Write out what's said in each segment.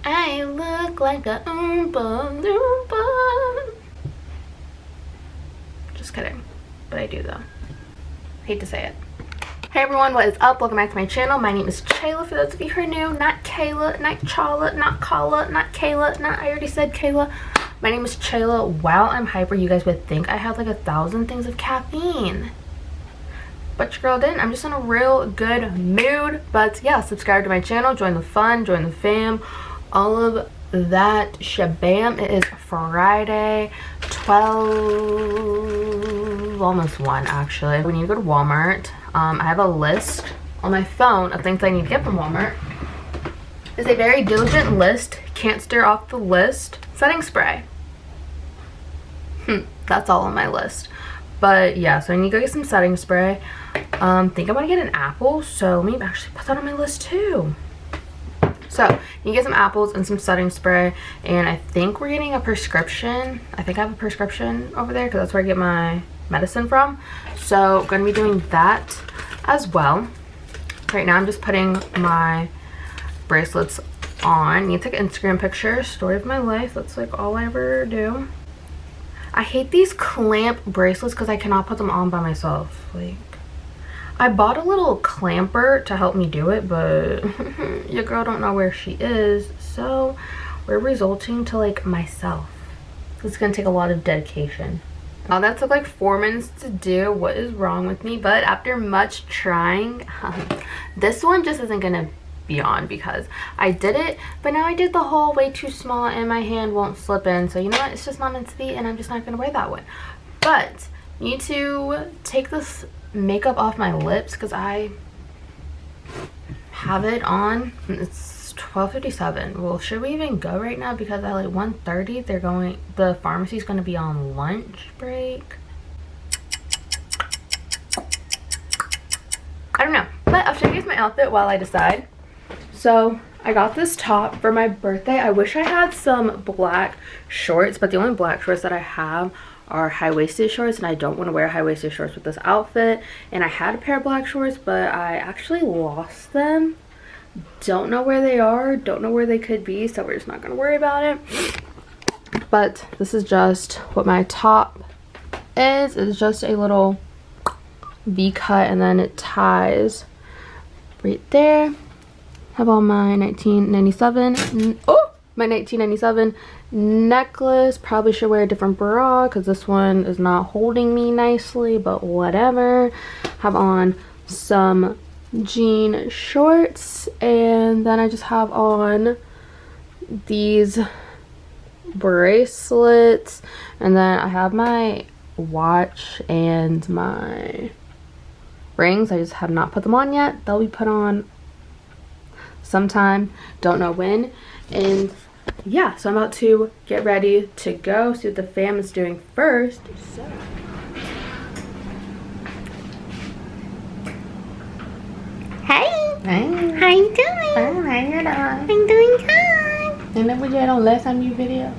I look like a Oompa Loompa. Just kidding, but I do though. Hate to say it. Hey everyone, what is up? Welcome back to my channel. My name is Chayla, for those of you who are new. Not Kayla, not Chala, not Kala, not Kayla, not, I already said Kayla. My name is Chayla. While I'm hyper, you guys would think I had like 1,000 things of caffeine. But your girl didn't. I'm just in a real good mood. But yeah, subscribe to my channel, join the fun, join the fam, all of that shabam. It is Friday, 12, almost 1 actually. We need to go to Walmart. I have a list on my phone of things I need to get from Walmart. It's a very diligent list. Can't steer off the list. Setting spray. That's all on my list. But yeah, so I need to go get some setting spray. Think I'm gonna get an apple, so let me actually put that on my list too. So you get some apples and some setting spray, and I think we're getting a prescription. I think I have a prescription over there because that's where I get my medicine from. So gonna be doing that as well. Right now I'm just putting my bracelets on. I need to take an Instagram picture. Story of my life. That's like all I ever do. I hate these clamp bracelets because I cannot put them on by myself. Like, I bought a little clamper to help me do it, but your girl don't know where she is, so we're resorting to like myself. It's gonna take a lot of dedication. That took like 4 minutes to do. What is wrong with me? But after much trying, this one just isn't gonna be on because I did it, but now I did the whole way too small and my hand won't slip in. So you know what? It's just not meant to be, and I'm just not gonna wear that one. But I need to take this makeup off my lips because I have it on. It's 12:57. Well, should we even go right now? Because at like 1:30 the pharmacy's gonna be on lunch break. I don't know, but I'll show you guys my outfit while I decide. So I got this top for my birthday. I wish I had some black shorts, but the only black shorts that I have are high-waisted shorts, and I don't want to wear high-waisted shorts with this outfit. And I had a pair of black shorts, but I actually lost them. Don't know where they are, don't know where they could be, so we're just not gonna worry about it. But this is just what my top is. It's just a little V-cut, and then it ties right there. Have all my 1997 my 1997 necklace. Probably should wear a different bra because this one is not holding me nicely, but whatever. Have on some jean shorts, and then I just have on these bracelets, and then I have my watch and my rings. I just have not put them on yet. They'll be put on sometime, don't know when. And yeah, so I'm about to get ready to go, see what the fam is doing first. So hey, how you doing? How you doing? I'm doing good. And then what you had on last time you video?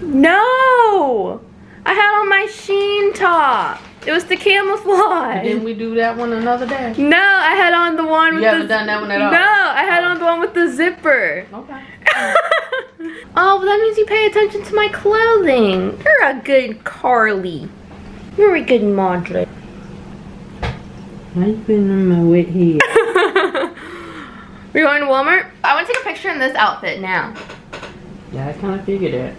No, I had on my Sheen top. It was the camouflage. Didn't we do that one another day? No, I had on the one with You haven't done that one at all? No, I had on the one with the zipper. Okay. Oh, well, that means you pay attention to my clothing. You're a good Carly. You're a good Madre. Why you putting on my wet hair? We're going to Walmart? I want to take a picture in this outfit now. Yeah, I kind of figured that.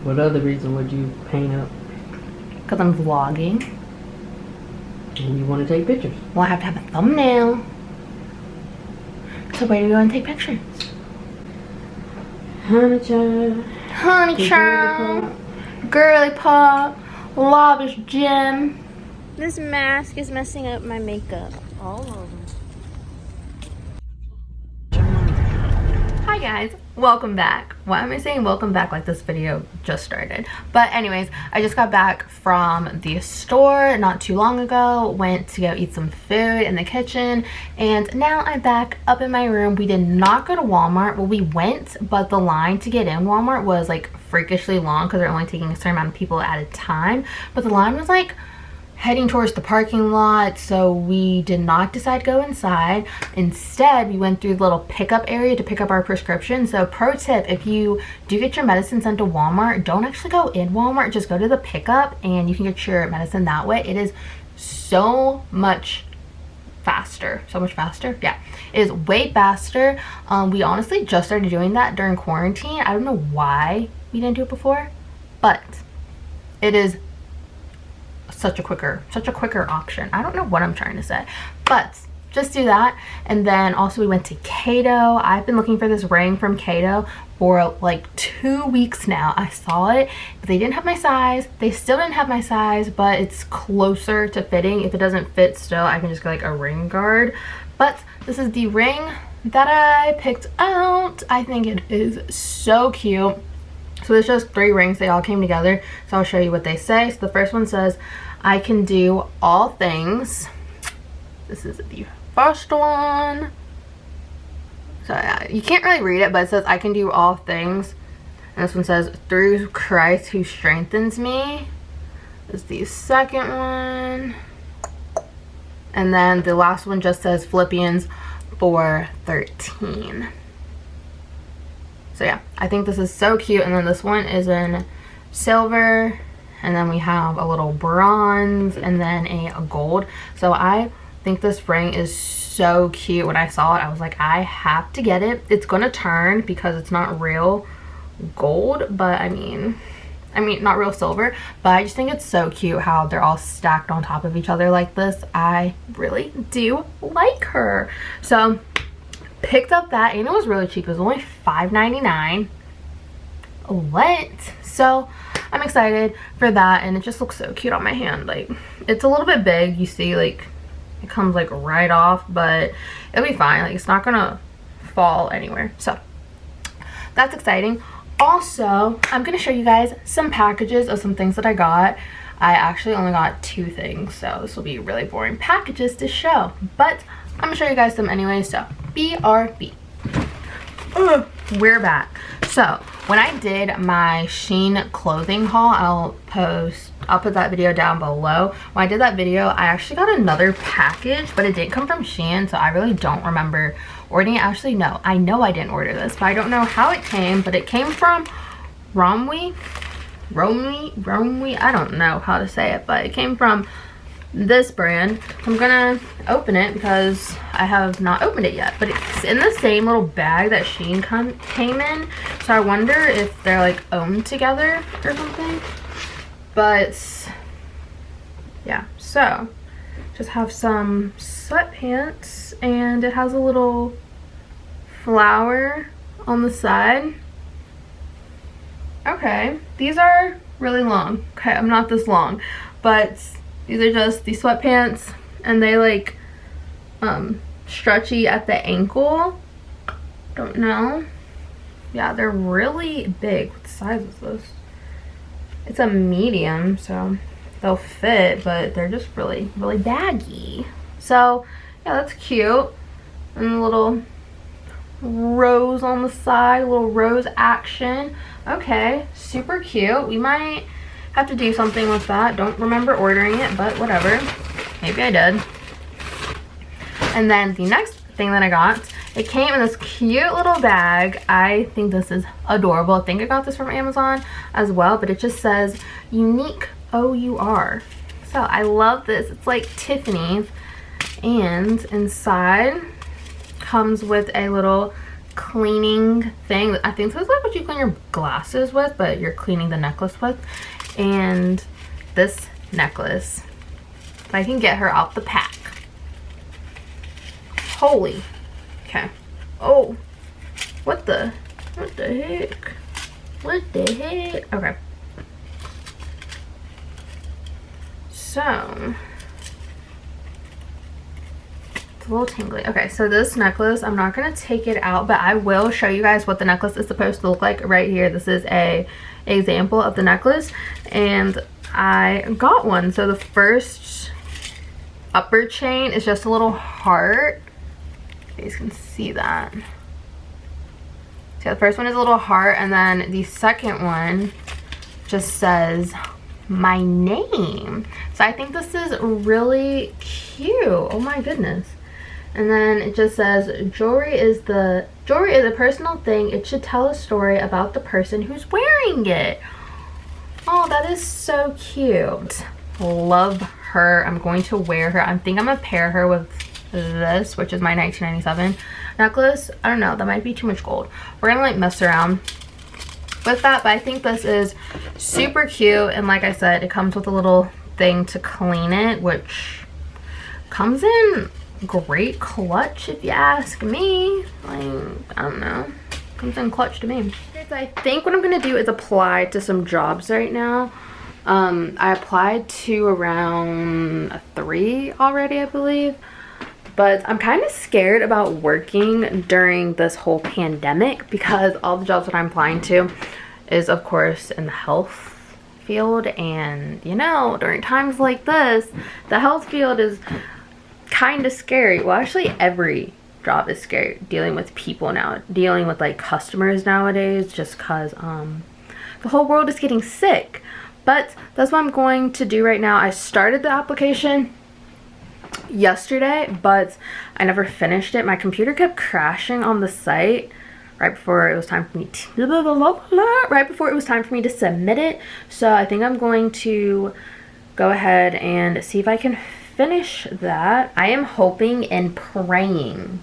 What other reason would you paint up? Because I'm vlogging. And you want to take pictures? Well, I have to have a thumbnail. So where do we go and take pictures? Honey child. Honey child. Girly pop. Lavish gem. This mask is messing up my makeup. All over. Hi guys, welcome back. Why am I saying welcome back like this video just started? But anyways, I just got back from the store not too long ago, went to go eat some food in the kitchen, and now I'm back up in my room. We did not go to Walmart. Well, we went, but the line to get in Walmart was like freakishly long because they're only taking a certain amount of people at a time. But the line was like heading towards the parking lot, so we did not decide to go inside. Instead, we went through the little pickup area to pick up our prescription. So pro tip, if you do get your medicine sent to Walmart, don't actually go in Walmart, just go to the pickup and you can get your medicine that way. It is so much faster. Yeah, it is way faster. We honestly just started doing that during quarantine. I don't know why we didn't do it before, but it is such a quicker option. I don't know what I'm trying to say, but just do that. And then also we went to Cato. I've been looking for this ring from Cato for like 2 weeks now. I saw it, but they didn't have my size. They still didn't have my size, but it's closer to fitting. If it doesn't fit still, I can just get like a ring guard. But this is the ring that I picked out. I think it is so cute. So it's just 3 rings. They all came together. So I'll show you what they say. So the first one says, I can do all things. This is the first one. So you can't really read it, but it says, I can do all things. And this one says, through Christ who strengthens me. This is the second one. And then the last one just says Philippians 4:13. So yeah, I think this is so cute. And then this one is in silver, and then we have a little bronze and then a gold. So I think this ring is so cute. When I saw it, I was like, I have to get it. It's gonna turn because it's not real gold, but I mean not real silver, but I just think it's so cute how they're all stacked on top of each other like this. I really do like her. So picked up that, and it was really cheap. It was only $5.99. What? So I'm excited for that, and it just looks so cute on my hand. Like, it's a little bit big, you see, like it comes like right off, but it'll be fine. Like, it's not gonna fall anywhere. So that's exciting. Also, I'm gonna show you guys some packages of some things that I got. I actually only got 2 things, so this will be really boring packages to show, but I'm gonna show you guys some anyway. So BRB. We're back. So when I did my Shein clothing haul, I'll put that video down below. When I did that video, I actually got another package, but it didn't come from Shein, so I really don't remember ordering it. Actually, no, I know I didn't order this, but I don't know how it came, but it came from Romwe. I don't know how to say it, but it came from this brand. I'm gonna open it because I have not opened it yet, but it's in the same little bag that Shein came in, so I wonder if they're like owned together or something. But yeah, so just have some sweatpants, and it has a little flower on the side. Okay, these are really long. Okay, I'm not this long, but these are just the sweatpants, and they like stretchy at the ankle. Don't know. Yeah, they're really big. What size is this? It's a medium, so they'll fit, but they're just really baggy. So yeah, that's cute. And a little rose on the side, a little rose action. Okay, super cute. We might have to do something with that. Don't remember ordering it, but whatever. Maybe I did. And then the next thing that I got, it came in this cute little bag. I think this is adorable. I think I got this from Amazon as well, but it just says unique OUR. So I love this. It's like Tiffany's, and inside comes with a little cleaning thing. I think this is like what you clean your glasses with, but you're cleaning the necklace with. And this necklace, if I can get her out the pack. Holy. Okay. Oh, what the heck? What the heck? Okay. So it's a little tingly. Okay, so this necklace, I'm not gonna take it out, but I will show you guys what the necklace is supposed to look like right here. This is a example of the necklace, and I got one. So the first upper chain is just a little heart. You guys can see that. So the first one is a little heart, and then the second one just says my name. So I think this is really cute. Oh my goodness. And then it just says, jewelry is a personal thing. It should tell a story about the person who's wearing it. Oh, that is so cute. Love her. I'm going to wear her. I think I'm gonna pair her with this, which is my 1997 necklace. I don't know, that might be too much gold. We're gonna like mess around with that, but I think this is super cute. And like I said, it comes with a little thing to clean it, which comes in great clutch if you ask me. Like, I don't know, comes in clutch to me. So I think what I'm gonna do is apply to some jobs right now. I applied to around 3 already, I believe. But I'm kind of scared about working during this whole pandemic because all the jobs that I'm applying to is, of course, in the health field. And, you know, during times like this, the health field is kind of scary. Well, actually, every job is scary. Dealing with people now, dealing with, like, customers nowadays, just because the whole world is getting sick. But that's what I'm going to do right now. I started the application yesterday, but I never finished it. My computer kept crashing on the site right before it was time for me to submit it. So I think I'm going to go ahead and see if I can finish that. I am hoping and praying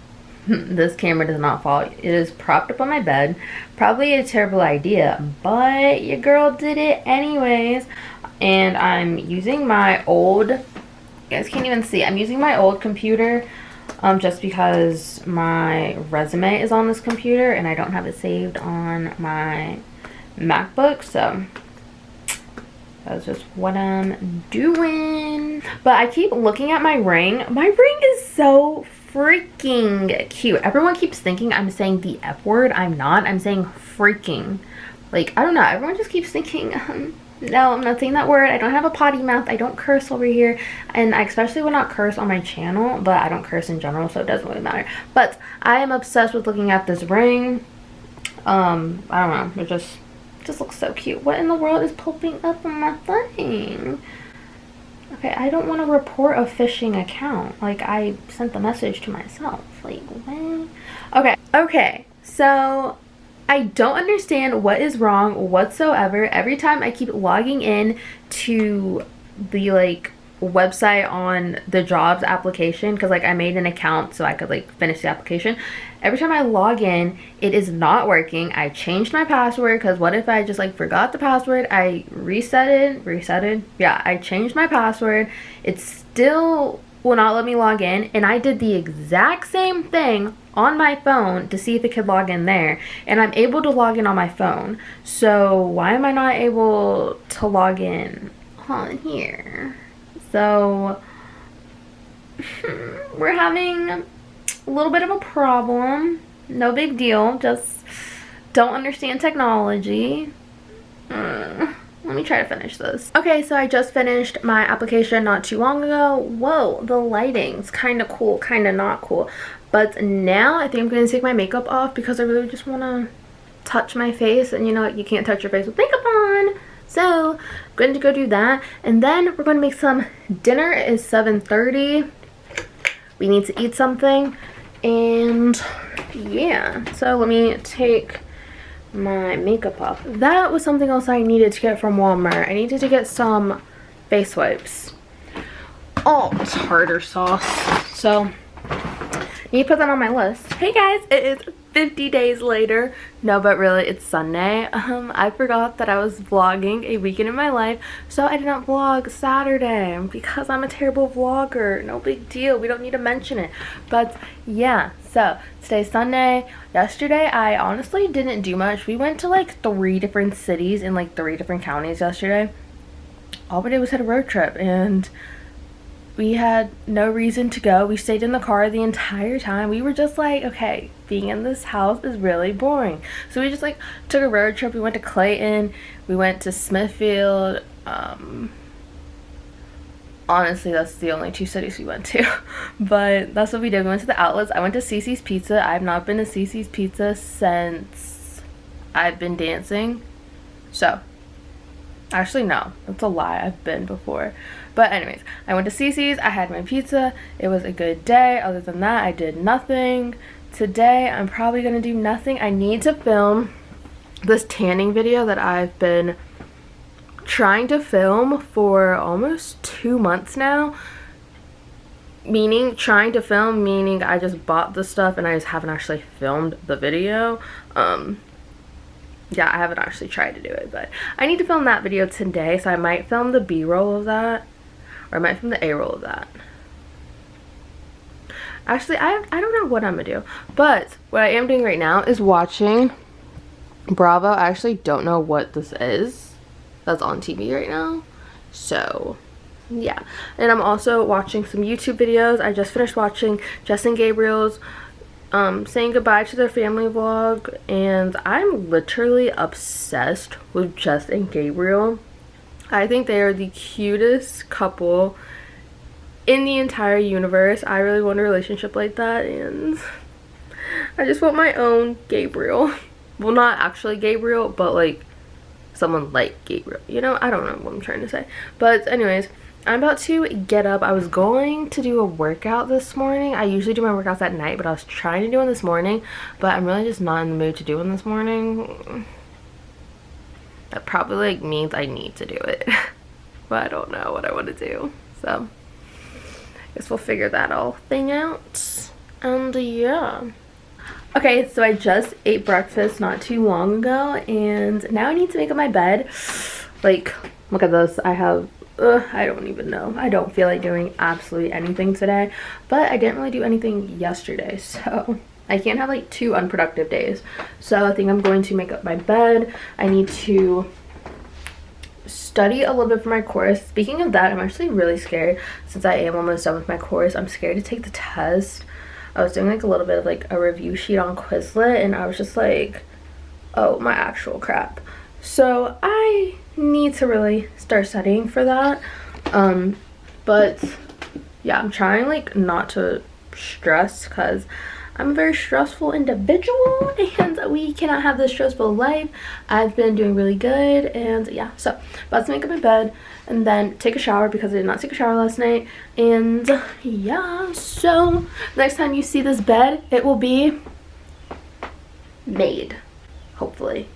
this camera does not fall. It is propped up on my bed. Probably a terrible idea, but your girl did it anyways. And I'm using my old, you guys can't even see, I'm using my old computer just because my resume is on this computer and I don't have it saved on my MacBook. So that's just what I'm doing. But I keep looking at my ring. My ring is so freaking cute. Everyone keeps thinking I'm saying the F word. I'm not. I'm saying freaking. Like, I don't know. Everyone just keeps thinking, no, I'm not saying that word. I don't have a potty mouth. I don't curse over here. And I especially would not curse on my channel, but I don't curse in general, so it doesn't really matter. But I am obsessed with looking at this ring. I don't know. It just looks so cute. What in the world is popping up on my thing? Okay, I don't want to report a phishing account. Like, I sent the message to myself. Like, what? Okay, so I don't understand what is wrong whatsoever. Every time I keep logging in to the, like, website on the jobs application, because, like, I made an account so I could, like, finish the application. Every time I log in, it is not working. I changed my password, because what if I just, like, forgot the password? I resetted. Yeah, I changed my password. It still will not let me log in, and I did the exact same thing on my phone to see if it could log in there, and I'm able to log in on my phone. So why am I not able to log in on here? So we're having a little bit of a problem. No big deal, just don't understand technology. Let me try to finish this. Okay, so I just finished my application not too long ago. Whoa, the lighting's kind of cool, kind of not cool. But now I think I'm going to take my makeup off because I really just want to touch my face. And you know what? You can't touch your face with makeup on. So I'm going to go do that. And then we're going to make some dinner. It is 7:30. We need to eat something. And yeah, so let me take my makeup off. That was something else I needed to get from Walmart. I needed to get some face wipes. Oh, tartar sauce. So need to put that on my list. Hey guys, it is 50 days later. No, but really, it's Sunday. I forgot that I was vlogging a weekend in my life, so I did not vlog Saturday because I'm a terrible vlogger. No big deal. We don't need to mention it. But yeah, so today's Sunday. Yesterday, I honestly didn't do much. We went to like 3 different cities in like 3 different counties yesterday. All we did was hit a road trip, and we had no reason to go. We stayed in the car the entire time. We were just like, okay, being in this house is really boring. So we just like took a road trip. We went to Clayton. We went to Smithfield. Honestly, that's the only 2 cities we went to. But that's what we did. We went to the outlets. I went to Cece's Pizza. I've not been to Cece's Pizza since I've been dancing. So Actually, no, that's a lie. I've been before. But anyways, I went to Cece's. I had my pizza. It was a good day. Other than that, I did nothing. Today, I'm probably going to do nothing. I need to film this tanning video that I've been trying to film for almost 2 months now. Meaning, trying to film, meaning I just bought the stuff and I just haven't actually filmed the video. Yeah, I haven't actually tried to do it, but I need to film that video today, so I might film the B-roll of that, or I might film the A-roll of that. Actually, I don't know what I'm gonna do, but what I am doing right now is watching Bravo. I actually don't know what this is that's on TV right now, so yeah. And I'm also watching some YouTube videos. I just finished watching Jess and Gabriel's saying goodbye to their family vlog, and I'm literally obsessed with Jess and Gabriel. I think they are the cutest couple in the entire universe. I really want a relationship like that, and I just want my own Gabriel. Well, not actually Gabriel, but like someone like Gabriel, you know? I don't know what I'm trying to say, but anyways, I'm about to get up. I was going to do a workout this morning. I usually do my workouts at night, but I was trying to do one this morning, but I'm really just not in the mood to do one this morning. That probably like means I need to do it, but I don't know what I want to do, so I guess we'll figure that whole thing out. And yeah, okay, so I just ate breakfast not too long ago, and now I need to make up my bed. Like, look at this. I have I don't even know. I don't feel like doing absolutely anything today, but I didn't really do anything yesterday, so I can't have like 2 unproductive days. So I think I'm going to make up my bed. I need to study a little bit for my course. Speaking of that, I'm actually really scared since I am almost done with my course. I'm scared to take the test. I was doing like a little bit of like a review sheet on Quizlet, and I was just like, oh my actual crap. So I need to really start studying for that. But yeah, I'm trying like not to stress because I'm a very stressful individual, and we cannot have this stressful life. I've been doing really good, and yeah, so about to make up my bed and then take a shower because I did not take a shower last night. And yeah, so next time you see this bed, it will be made, hopefully.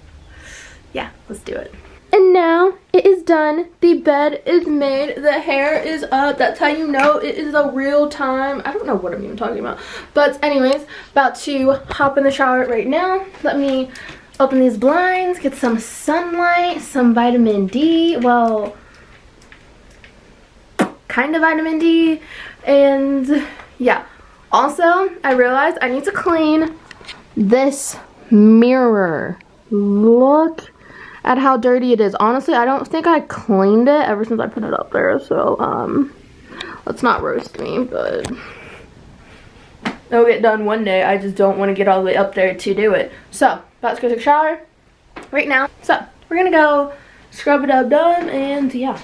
Yeah, let's do it. And now it is done. The bed is made. The hair is up. That's how you know it is a real time. I don't know what I'm even talking about. But anyways, about to hop in the shower right now. Let me open these blinds, get some sunlight, some vitamin D. Well, kind of vitamin D. And yeah. Also, I realized I need to clean this mirror. Look at how dirty it is. Honestly, I don't think I cleaned it ever since I put it up there, so let's not roast me, but it'll get done one day. I just don't want to get all the way up there to do it. So about to go take a shower right now, so we're gonna go scrub it up done, and yeah.